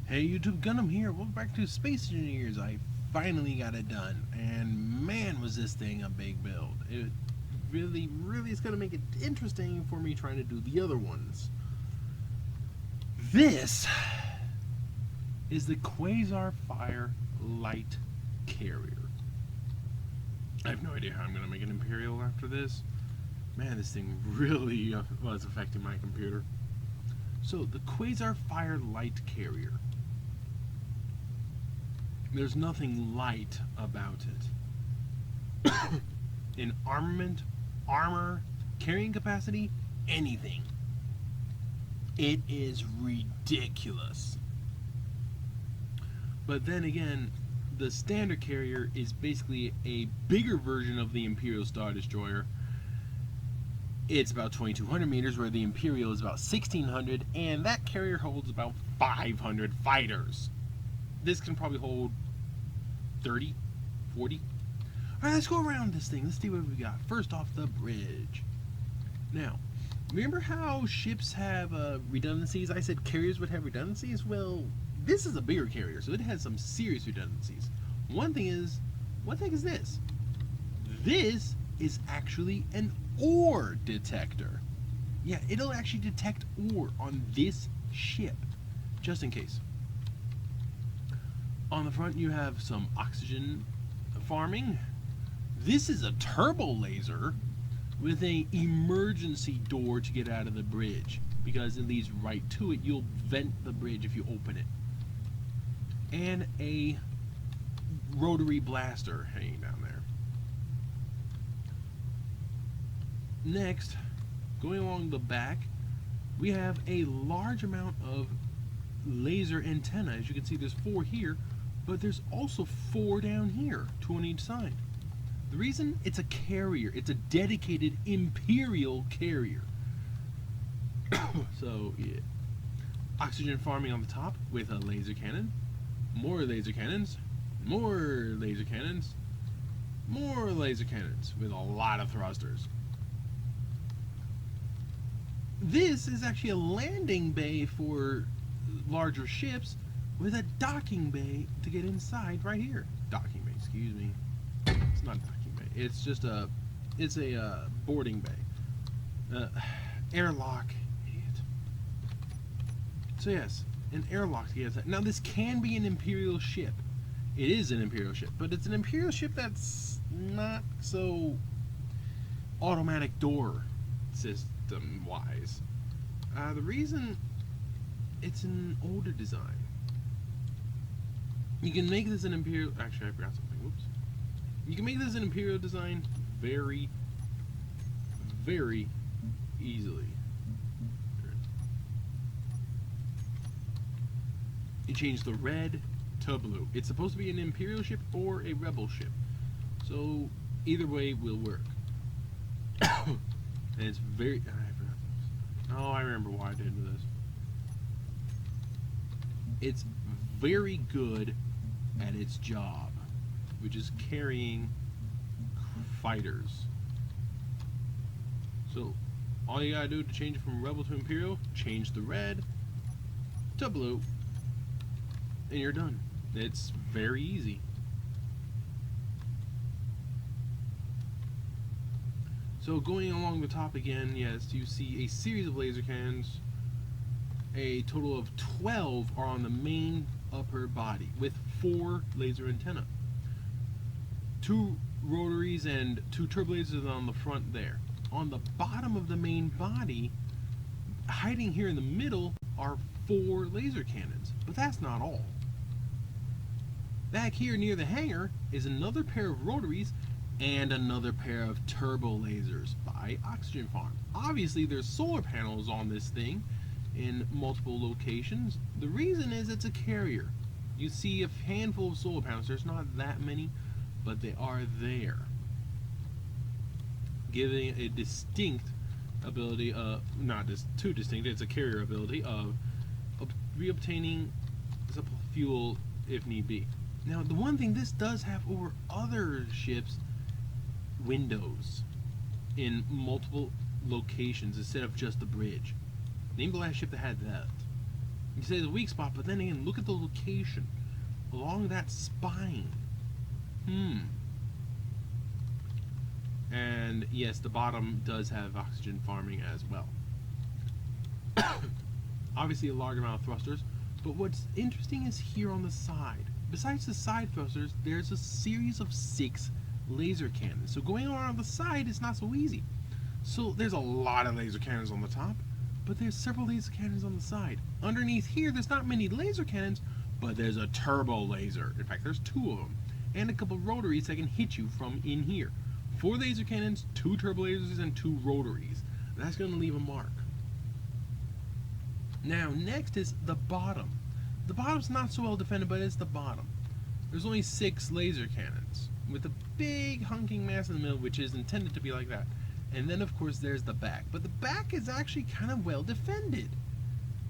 Hey YouTube, Gunham here. Welcome back to Space Engineers. I finally got it done, and man, was this thing a big build. It really is going to make it interesting for me trying to do the other ones. This is the Quasar Fire light carrier. I have no idea how I'm going to make an Imperial after this. Man, this thing really was affecting my computer. So, the Quasar Fire light carrier. There's nothing light about it. In armament, armor, carrying capacity, anything. It is ridiculous. But then again, the standard carrier is basically a bigger version of the Imperial Star Destroyer. It's about 2,200 meters, where the Imperial is about 1,600, and that carrier holds about 500 fighters. This can probably hold 30, 40. Alright, let's go around this thing. Let's see what we got. First off, the bridge. Now, remember how ships have redundancies? I said carriers would have redundancies? Well, this is a bigger carrier, so it has some serious redundancies. One thing is, what the heck is this? This is actually an ore detector. Yeah, it'll actually detect ore on this ship, just in case. On the front you have some oxygen farming. This is a turbo laser with an emergency door to get out of the bridge, because it leads right to it. You'll vent the bridge if you open it. And a rotary blaster hanging down there. Next, going along the back, we have a large amount of laser antenna. As you can see, there's 4 here, but there's also 4 down here, 2 on each side. The reason? It's a carrier. It's a dedicated Imperial carrier. So, yeah. Oxygen farming on the top with a laser cannon. More laser cannons. More laser cannons. More laser cannons with a lot of thrusters. This is actually a landing bay for larger ships with a docking bay to get inside right here. Docking bay, excuse me. It's not docking bay. It's just a boarding bay. Airlock. Idiot. So yes, an airlock to get inside. Now this can be an Imperial ship. It is an Imperial ship, but it's an Imperial ship that's not so automatic door system wise. The reason, it's an older design. You can make this an Imperial. Actually, I forgot something. Whoops. You can make this an Imperial design very easily. You change the red to blue. It's supposed to be an Imperial ship or a Rebel ship, so either way will work. And it's very. I forgot this. Oh, I remember why I did this. It's very good at its job, which is carrying fighters. So all you gotta do to change it from Rebel to Imperial, change the red to blue, and you're done. It's very easy. So going along the top again, yes, you see a series of laser cannons. A total of 12 are on the main upper body with 4 laser antenna. 2 rotaries and 2 turbo lasers on the front there. On the bottom of the main body, hiding here in the middle, are 4 laser cannons. But that's not all. Back here near the hangar is another pair of rotaries and another pair of turbo lasers by Oxygen Farm. Obviously there's solar panels on this thing in multiple locations. The reason is it's a carrier. You see a handful of solar panels. There's not that many, but they are there, giving a distinct ability, not just too distinct, it's a carrier ability of reobtaining fuel if need be. Now the one thing this does have over other ships, windows in multiple locations instead of just the bridge. Name the last ship that had that. You say the weak spot, but then again, look at the location along that spine. And yes, the bottom does have oxygen farming as well. Obviously a large amount of thrusters, but what's interesting is here on the side. Besides the side thrusters, there's a series of 6 laser cannons. So going around the side is not so easy. So there's a lot of laser cannons on the top, but there's several laser cannons on the side. Underneath here, there's not many laser cannons, but there's a turbo laser. In fact, there's 2 of them, and a couple of rotaries that can hit you from in here. 4 laser cannons, 2 turbo lasers, and 2 rotaries. That's going to leave a mark. Now, next is the bottom. The bottom's not so well defended, but it's the bottom. There's only 6 laser cannons, with a big hunking mass in the middle, which is intended to be like that. And then, of course, there's the back. But the back is actually kind of well defended.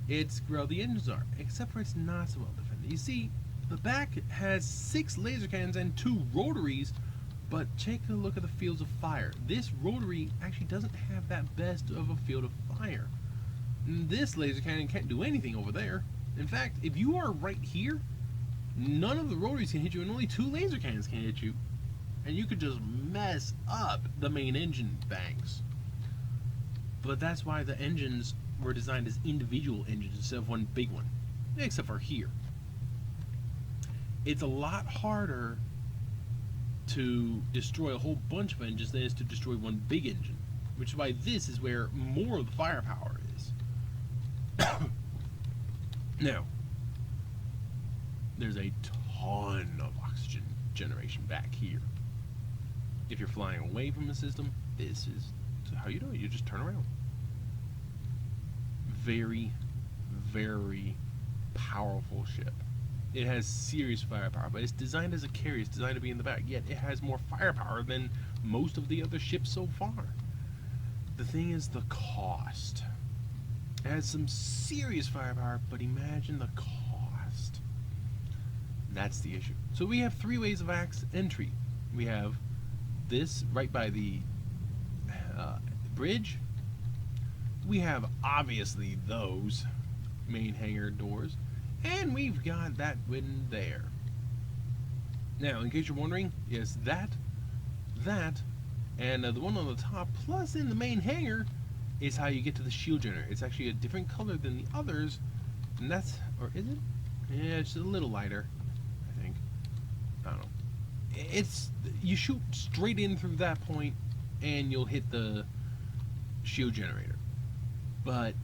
It's where the engines are, except for it's not so well defended. You see, the back has 6 laser cannons and 2 rotaries, but take a look at the fields of fire. This rotary actually doesn't have that best of a field of fire. This laser cannon can't do anything over there. In fact, if you are right here, none of the rotaries can hit you, and only 2 laser cannons can hit you. And you could just mess up the main engine banks. But that's why the engines were designed as individual engines instead of one big one. Except for here. It's a lot harder to destroy a whole bunch of engines than it is to destroy one big engine. Which is why this is where more of the firepower is. Now, there's a ton of oxygen generation back here. If you're flying away from the system, this is how you do it. You just turn around. Very, very powerful ship. It has serious firepower, but it's designed as a carrier. It's designed to be in the back, yet it has more firepower than most of the other ships so far. The thing is the cost. It has some serious firepower, but imagine the cost. That's the issue. So we have 3 ways of entry. We have this right by the bridge. We have obviously those main hangar doors, and we've got that one there. Now, in case you're wondering, yes, that, and the one on the top, plus in the main hangar, is how you get to the shield generator. It's actually a different color than the others, and that's, or is it? Yeah, it's a little lighter, I think. I don't know. It's, you shoot straight in through that point, and you'll hit the shield generator. But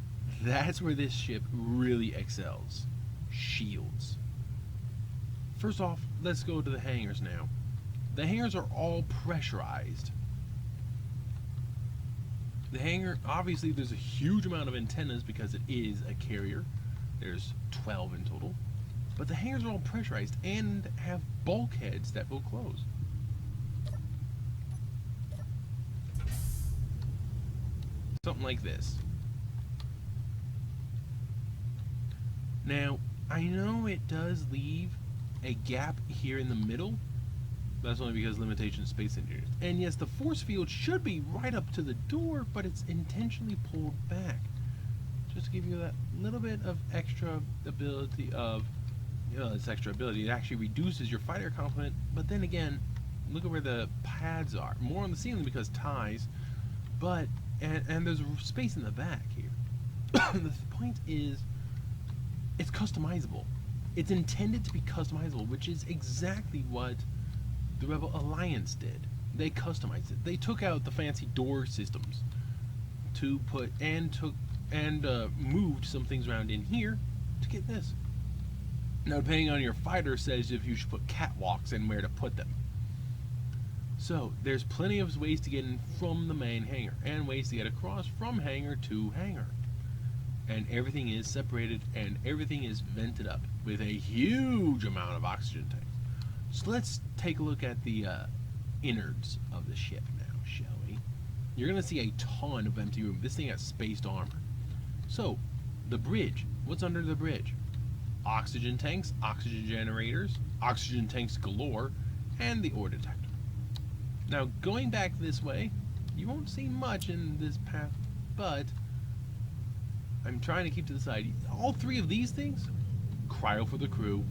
that's where this ship really excels. Shields. First off, let's go to the hangars now. The hangars are all pressurized. The hangar, obviously there's a huge amount of antennas because it is a carrier. There's 12 in total. But the hangars are all pressurized and have bulkheads that will close. Something like this. Now, I know it does leave a gap here in the middle. That's only because limitation space engineers. And yes, the force field should be right up to the door, but it's intentionally pulled back. Just to give you that little bit of extra ability of, it's extra ability. It actually reduces your fighter complement, but then again, look at where the pads are. More on the ceiling because ties, but, and there's space in the back here. The point is, it's customizable. It's intended to be customizable, which is exactly what the Rebel Alliance did. They customized it. They took out the fancy door systems to put and moved some things around in here to get this. Now, depending on your fighter, says if you should put catwalks and where to put them. So there's plenty of ways to get in from the main hangar and ways to get across from hangar to hangar. And everything is separated and everything is vented up with a huge amount of oxygen tanks. So let's take a look at the innards of the ship now, shall we? You're going to see a ton of empty room. This thing has spaced armor. So, the bridge. What's under the bridge? Oxygen tanks, oxygen generators, oxygen tanks galore, and the ore detector. Now, going back this way, you won't see much in this path, but I'm trying to keep to the side. All three of these things, cryo for the crew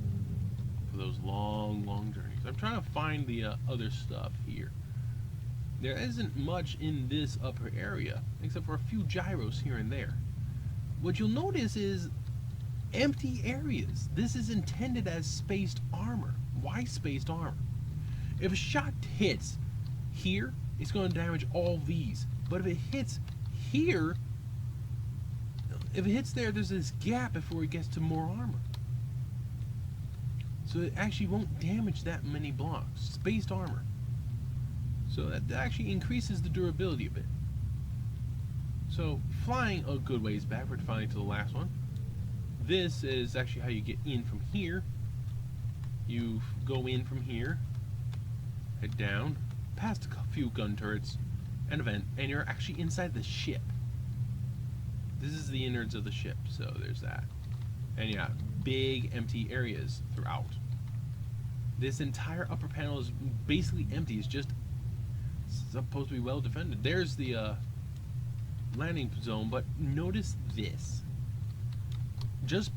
for those long, long journeys. I'm trying to find the other stuff here. There isn't much in this upper area, except for a few gyros here and there. What you'll notice is empty areas. This is intended as spaced armor. Why spaced armor? If a shot hits here, it's going to damage all these. But if it hits here, if it hits there, there's this gap before it gets to more armor. So it actually won't damage that many blocks. Spaced armor. So that actually increases the durability a bit. So flying a good ways backward, finally to the last one. This is actually how you get in from here. You go in from here, head down, past a few gun turrets, and a vent, and you're actually inside the ship. This is the innards of the ship, so there's that. And yeah, big empty areas throughout. This entire upper panel is basically empty. It's just supposed to be well defended. There's the landing zone, but notice this. Just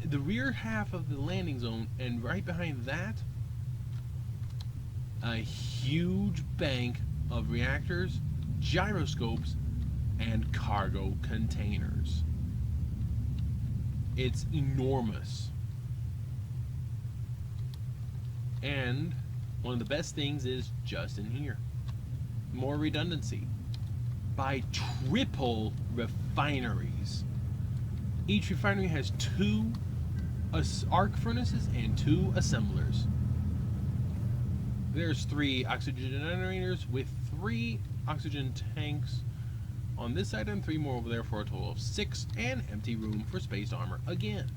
the rear half of the landing zone, and right behind that, a huge bank of reactors, gyroscopes, and cargo containers. It's enormous. And one of the best things is just in here. More redundancy. By triple refineries. Each refinery has 2 arc furnaces and 2 assemblers. There's 3 oxygen generators with 3 oxygen tanks on this side and 3 more over there for a total of 6, and empty room for spaced armor again.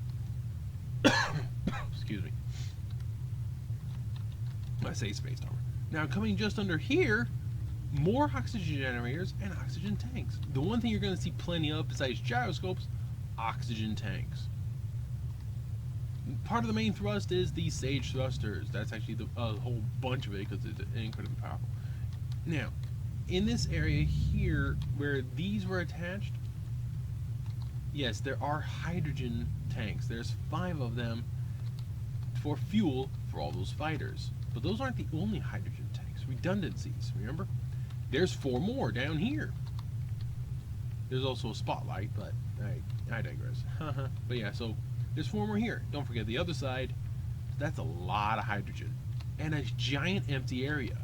Excuse me. I say spaced armor. Now coming just under here, more oxygen generators and oxygen tanks. The one thing you're going to see plenty of besides gyroscopes, oxygen tanks. Part of the main thrust is the Sage thrusters. That's actually a whole bunch of it because it's incredibly powerful. Now, in this area here where these were attached, yes, there are hydrogen tanks. There's 5 of them for fuel for all those fighters. But those aren't the only hydrogen tanks. Redundancies, remember? There's 4 more down here. There's also a spotlight, but I digress. But yeah, so there's 4 more here. Don't forget the other side. That's a lot of hydrogen. And a giant empty area.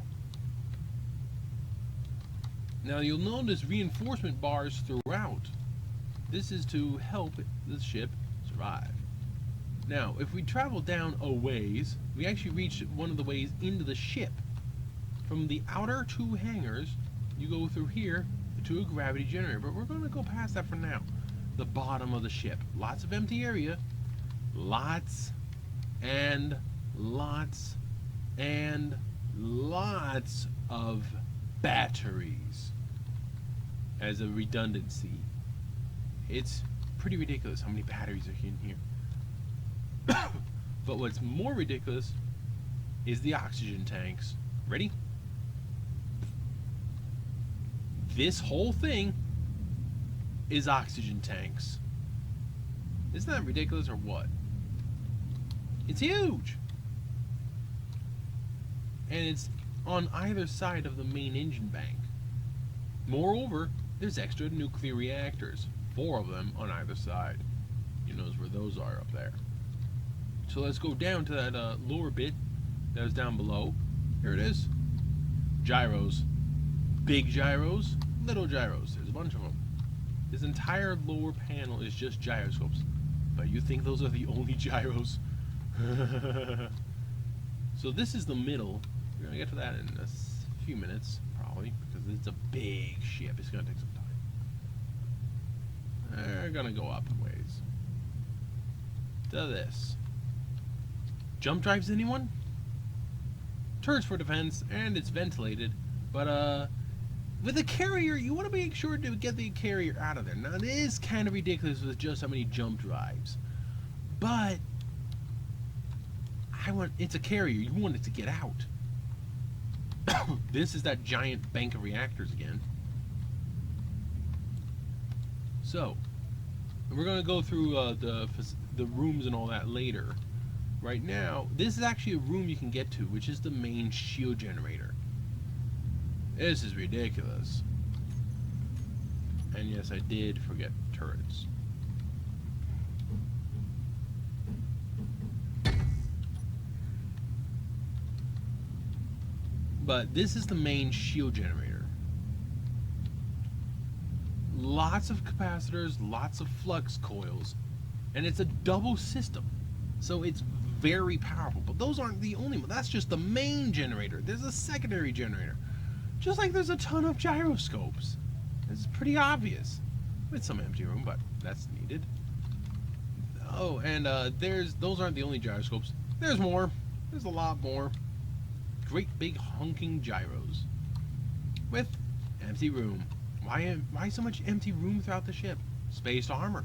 Now you'll notice reinforcement bars throughout. This is to help the ship survive. Now, if we travel down a ways, we actually reach one of the ways into the ship. From the outer 2 hangars, you go through here to a gravity generator, but we're going to go past that for now. The bottom of the ship. Lots of empty area. Lots and lots and lots of batteries as a redundancy. It's pretty ridiculous how many batteries are in here. But what's more ridiculous is the oxygen tanks. Ready? This whole thing is oxygen tanks. Isn't that ridiculous or what? It's huge. And it's on either side of the main engine bank. Moreover, there's extra nuclear reactors. 4 of them on either side. You notice where those are up there. So let's go down to that lower bit that was down below. Here it is. Gyros. Big gyros, little gyros. There's a bunch of them. This entire lower panel is just gyroscopes. But you think those are the only gyros? So this is the middle. We're going to get to that in a few minutes, probably, because it's a big ship. It's going to take some time. We're going to go up a ways. To this. Jump drives, anyone? Turrets for defense, and it's ventilated. But, with a carrier, you want to make sure to get the carrier out of there. Now, it is kind of ridiculous with just how many jump drives. But, it's a carrier. You want it to get out. This is that giant bank of reactors again. So, We're going to go through the rooms and all that later. Right now, this is actually a room you can get to, which is the main shield generator. This is ridiculous. And yes, I did forget turrets. But this is the main shield generator. Lots of capacitors, lots of flux coils, and it's a double system. So it's very powerful. But those aren't the only one. That's just the main generator. There's a secondary generator. Just like there's a ton of gyroscopes. It's pretty obvious. With some empty room, but that's needed. Oh, and those aren't the only gyroscopes. There's more. There's a lot more. Great big honking gyros with empty room. Why so much empty room throughout the ship? Space armor.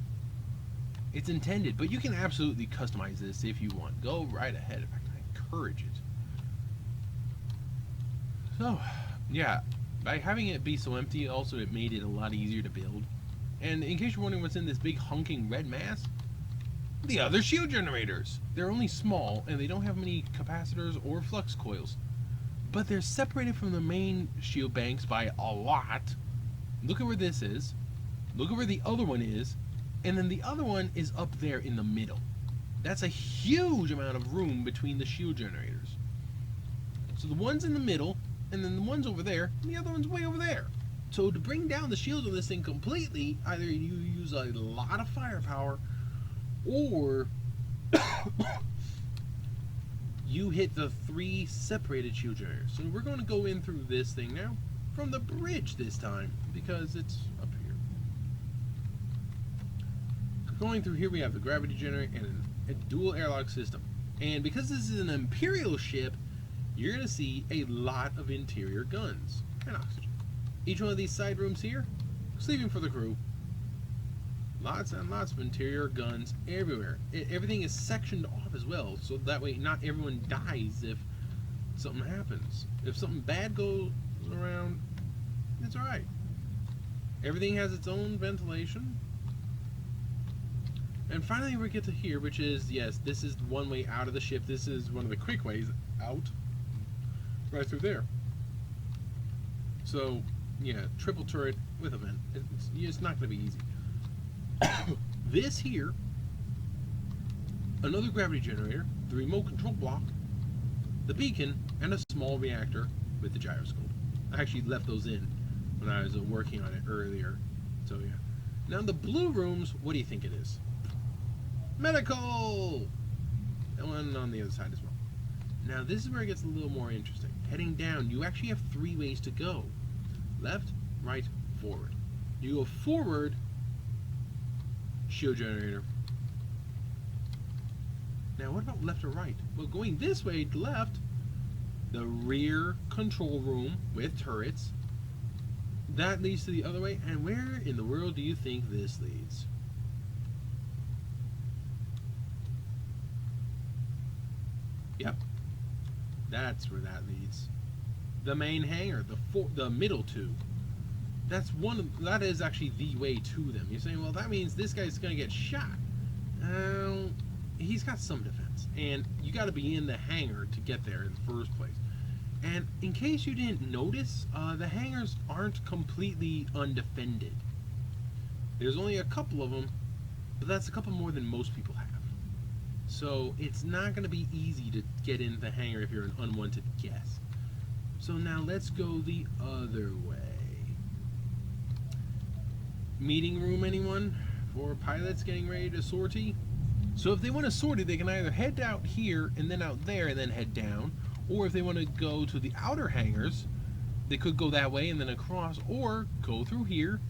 It's intended, but you can absolutely customize this if you want. Go right ahead. In fact, I encourage it. So, yeah, by having it be so empty, also it made it a lot easier to build. And in case you're wondering what's in this big honking red mass, the other shield generators. They're only small and they don't have many capacitors or flux coils. But they're separated from the main shield banks by a lot. Look at where this is. Look at where the other one is. And then the other one is up there in the middle. That's a huge amount of room between the shield generators. So the one's in the middle, and then the one's over there, and the other one's way over there. So to bring down the shields on this thing completely, either you use a lot of firepower, or you hit the 3 separated shield generators. So we're going to go in through this thing now, from the bridge this time, because it's up here. Going through here we have the gravity generator and a dual airlock system. And because this is an Imperial ship, you're going to see a lot of interior guns and oxygen. Each one of these side rooms here, sleeping for the crew. Lots and lots of interior guns everywhere. Everything is sectioned off as well, so that way not everyone dies if something happens. If something bad goes around, it's alright. Everything has its own ventilation. And finally we get to here, which is, yes, this is one way out of the ship. This is one of the quick ways out. Right through there. So, yeah, triple turret with a vent. It's not going to be easy. This here, another gravity generator, the remote control block, the beacon, and a small reactor with the gyroscope. I actually left those in when I was working on it earlier. So yeah. Now the blue rooms, what do you think it is? Medical! And one on the other side as well. Now this is where it gets a little more interesting. Heading down, you actually have 3 ways to go. Left, right, forward. You go forward, shield generator. Now what about left or right? Well, going this way, left, the rear control room with turrets. That leads to the other way. And where in the world do you think this leads? Yep. That's where that leads. The main hangar, the middle 2. That is actually the way to them. You're saying, well, that means this guy's going to get shot. He's got some defense, and you got to be in the hangar to get there in the first place. And in case you didn't notice, the hangars aren't completely undefended. There's only a couple of them, but that's a couple more than most people have. So it's not going to be easy to get in the hangar if you're an unwanted guest. So now let's go the other way. Meeting room, anyone? For pilots getting ready to sortie? So if they want to sortie, they can either head out here and then out there and then head down. Or if they want to go to the outer hangars, they could go that way and then across, or go through here.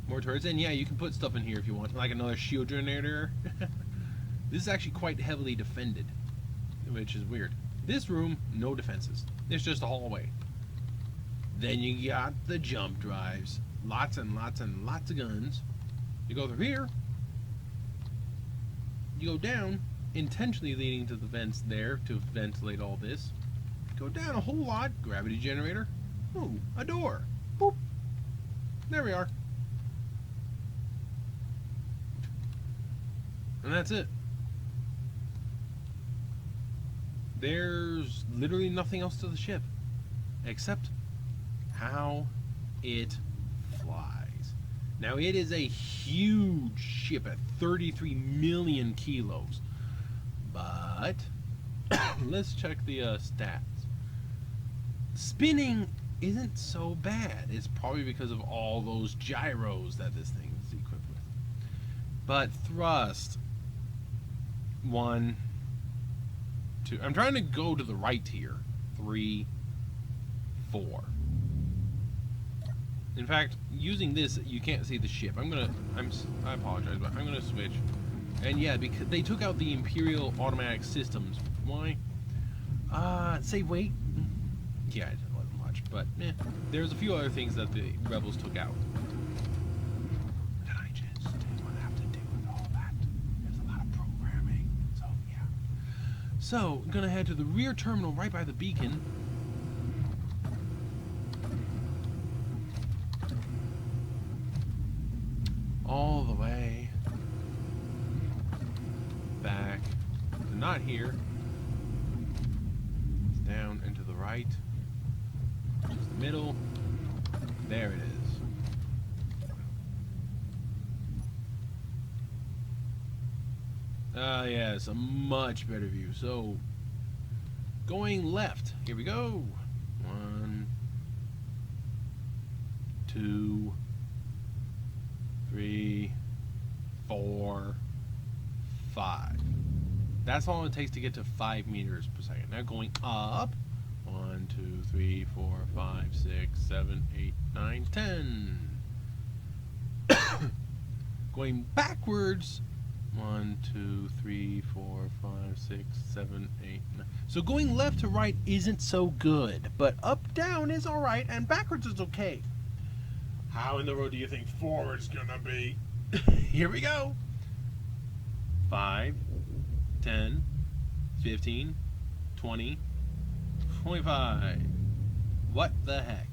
More turrets. And yeah, you can put stuff in here if you want, like another shield generator. This is actually quite heavily defended, which is weird. This room, no defenses. It's just a hallway. Then you got the jump drives. Lots and lots and lots of guns. You go through here. You go down, intentionally leading to the vents there to ventilate all this. Go down a whole lot. Gravity generator. Ooh, a door. Boop. There we are. And that's it. There's literally nothing else to the ship except how it flies. Now, it is a huge ship at 33 million kilos, but let's check the stats. Spinning isn't so bad. It's probably because of all those gyros that this thing is equipped with. But thrust, 1, 2. I'm trying to go to the right here. 3, 4. In fact, using this, you can't see the ship. I apologize, but I'm gonna switch. And yeah, because they took out the Imperial automatic systems. Why? Save weight. Yeah, I didn't like much, but there's a few other things that the Rebels took out. Did I just have to do with all that? There's a lot of programming, so yeah. So, I'm gonna head to the rear terminal right by the beacon. All the way back. So not here. It's down and to the right. Just the middle. There it is. Yeah, it's a much better view. So, going left. Here we go. 1, 2, 3, 4, 5. That's all it takes to get to 5 meters per second. Now going up. 1, 2, 3, 4, 5, 6, 7, 8, 9, 10. Going backwards. 1, 2, 3, 4, 5, 6, 7, 8, 9. So going left to right isn't so good, but up down is alright, and backwards is okay. How in the road do you think forward's gonna be? Here we go. 5, 10, 15, 20, 25. What the heck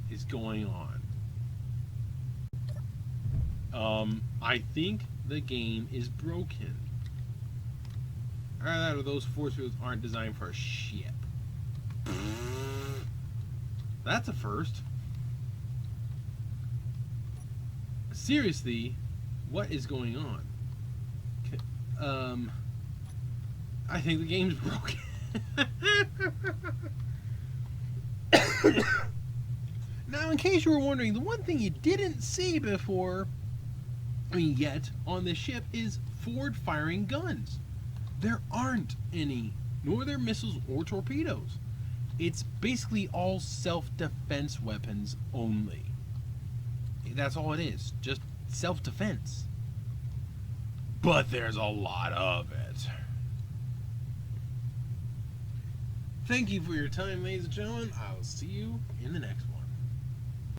is going on? I think the game is broken. Either those force fields aren't designed for a ship. That's a first. Seriously, what is going on? I think the game's broken. Now, in case you were wondering, the one thing you didn't see before, yet, on this ship is forward-firing guns. There aren't any, nor are there missiles or torpedoes. It's basically all self-defense weapons only. That's all it is, just self-defense. But there's a lot of it. Thank you for your time, ladies and gentlemen. I'll see you in the next one.